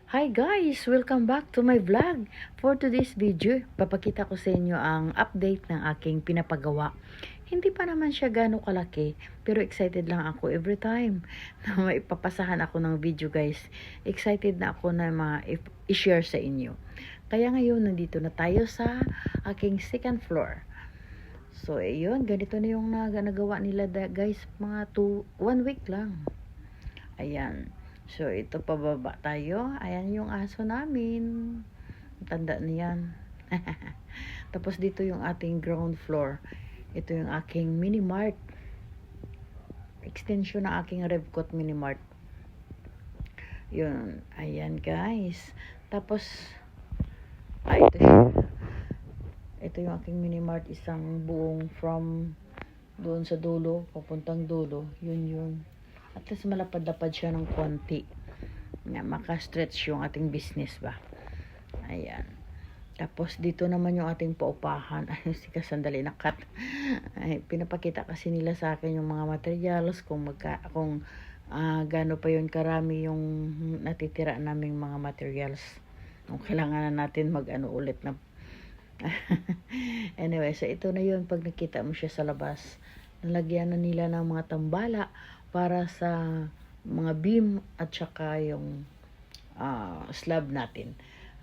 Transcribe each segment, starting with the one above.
Hi guys! Welcome back to my vlog. For today's video, papakita ko sa inyo ang update ng aking pinapagawa. Hindi pa naman siya gano'ng kalaki, pero excited lang ako every time na maipapasahan ako ng video guys. Excited na ako na i-share sa inyo. Kaya ngayon, nandito na tayo sa aking second floor. So, ayun, ganito na yung nagawa nila guys, mga 1 week lang. Ayan. So, ito pababa tayo. Ayan yung aso namin. Tanda niyan. Tapos dito yung ating ground floor. Ito yung aking mini mart. Extension ng aking Revcot mini mart. Yun. Ayan guys. Tapos, ito siya. Ito yung aking mini mart. Isang buong from doon sa dulo, papuntang dulo. Yun. At least malapad-lapad siya ng konti. Nga, maka-stretch yung ating business ba. Ayan. Tapos dito naman yung ating paupahan. Ay, sika sandali na cut. Ay, pinapakita kasi nila sa akin yung mga materials, kung gaano pa yun karami yung natitira naming mga materials. Kung kailangan na natin mag-ano ulit na. Anyway, so ito na yun pag nakita mo siya sa labas. Nalagyan na nila ng mga tambala para sa mga beam at saka yung slab natin.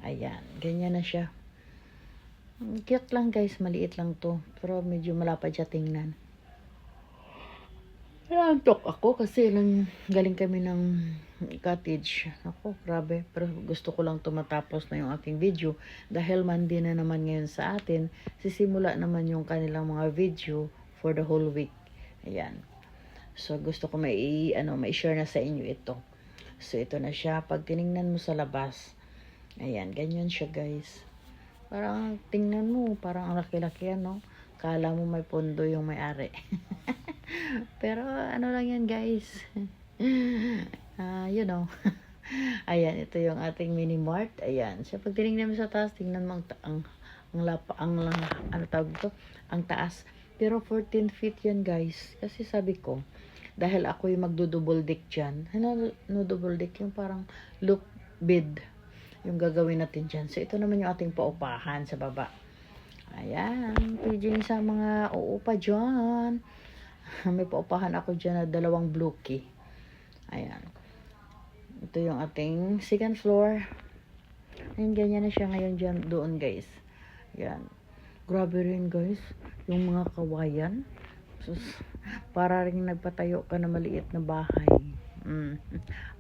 Ayan, ganyan na siya. Cute lang guys, maliit lang to, pero medyo malapad siya tingnan. Nantok ako kasi galing kami ng cottage. Ako, grabe. Pero gusto ko lang tumatapos na yung aking video. Dahil Monday na naman ngayon sa atin, sisimula naman yung kanilang mga video for the whole week. Ayan. So, gusto ko mai-share na sa inyo ito. So, ito na siya. Pag tiningnan mo sa labas, ayan, ganyan siya guys. Parang, tingnan mo, parang ang laki-laki yan, no? Kala mo may pondo yung may-ari. Pero, ano lang yan guys. You know. Ayan, ito yung ating mini mart. Ayan. So, pag tinignan mo sa taas, tingnan mo ano tawag ito? Ang taas. Pero 14 feet yan guys. Kasi sabi ko, dahil ako yung magdo-double deck dyan. Ano, double deck? Yung parang loop bed. Yung gagawin natin dyan. So, ito naman yung ating paupahan sa baba. Ayan. Pwede sa mga uupa dyan. May paupahan ako dyan na 2 blue key. Ayan. Ito yung ating second floor. Ayan, ganyan na siya ngayon dyan, doon guys. Ayan. Grabe rin guys. Yung mga kawayan. Sus, para rin nagpatayo ka na maliit na bahay.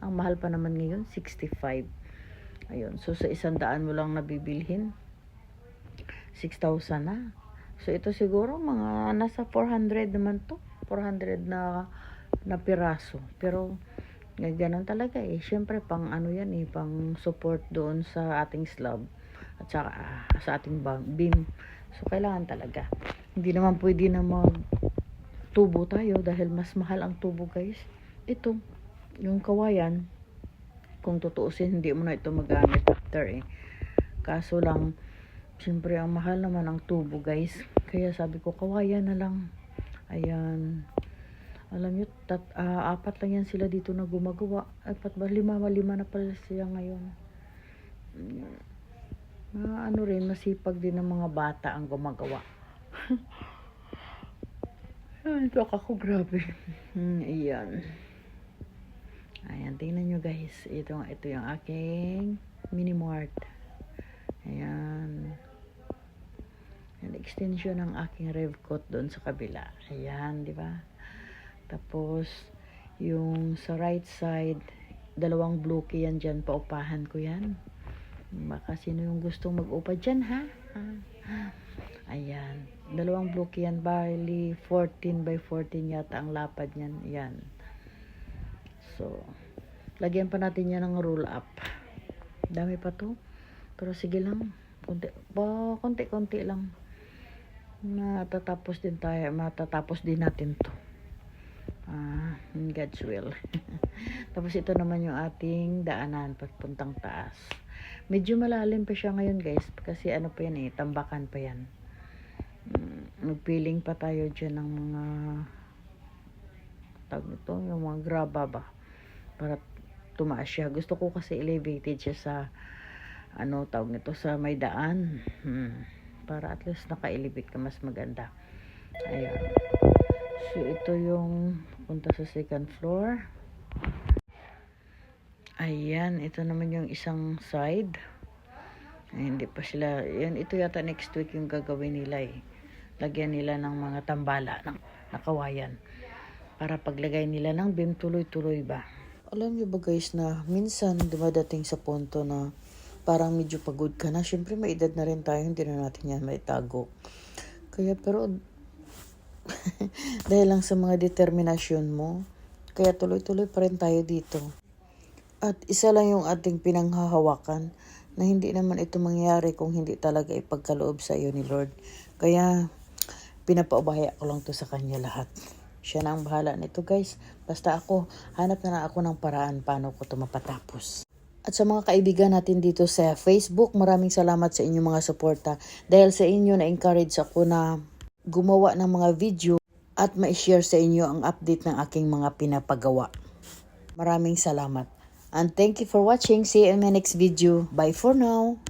Ang mahal pa naman ngayon, 65. Ayun. So, sa 100 mo lang nabibilhin. 6,000 na. So, ito siguro mga nasa 400 naman to. 400 na piraso. Pero, ganun talaga eh. Siyempre, pang ano yan eh. Pang support doon sa ating slab. At saka sa ating beam. So, kailangan talaga. Hindi naman pwede na tubo tayo dahil mas mahal ang tubo guys. Ito, yung kawayan, kung tutuusin, hindi mo na ito magamit after eh. Kaso lang, siyempre ang mahal naman ang tubo guys. Kaya sabi ko, kawayan na lang. Ayan. Alam nyo, 4 lang yan sila dito na gumagawa. 4 ba? 5 na pala siya ngayon. Ano rin, masipag din ng mga bata ang gumagawa. Ito ako, grabe. Ayan. Ayan, tingnan nyo guys. Ito yung aking mini mart. Ayan. An extension ng aking Revcot doon sa kabila. Ayan, di ba? Tapos, yung sa right side, 2 blue key yan dyan. Paupahan ko yan. Baka sino yung gustong mag-upa dyan, ha? Ayan. 2 blue key yan. Bali, 14 by 14 yata ang lapad niyan. Ayan. So, lagyan pa natin yan ng roll up. Dami pa to. Pero sige lang. Konti lang. Matatapos din natin to. God's will. Tapos ito naman yung ating daanan papuntang taas. Medyo malalim pa siya ngayon guys. Kasi ano pa yan eh. Tambakan pa yan. Magpiling pa tayo dyan ng mga yung mga graba ba para tumaas siya. Gusto ko kasi elevated siya sa ano tawag nito, sa may daan. Para at least naka-elevate ka, mas maganda. Ayan. So ito yung punta sa second floor. Ayan, ito naman yung isang side. Ay, hindi pa sila, yan, ito yata next week yung gagawin nila eh. Lagyan nila ng mga tambala ng nakawayan. Para paglagay nila ng beam, tuloy-tuloy ba. Alam niyo ba guys na minsan dumadating sa punto na parang medyo pagod ka na. Siyempre may edad na rin tayo, hindi na natin yan maitago. Kaya pero dahil lang sa mga determinasyon mo, kaya tuloy-tuloy pa rin tayo dito. At isa lang yung ating pinanghahawakan na hindi naman ito mangyari kung hindi talaga ipagkaloob sa iyo ni Lord. Kaya pinapaubaya ko lang to sa kanya lahat. Siya na ang bahala nito guys. Basta ako, hanap na lang ako ng paraan paano ko ito mapatapos. At sa mga kaibigan natin dito sa Facebook, maraming salamat sa inyong mga suporta. Dahil sa inyo na-encourage ako na gumawa ng mga video at ma-share sa inyo ang update ng aking mga pinapagawa. Maraming salamat. And thank you for watching. See you in my next video. Bye for now.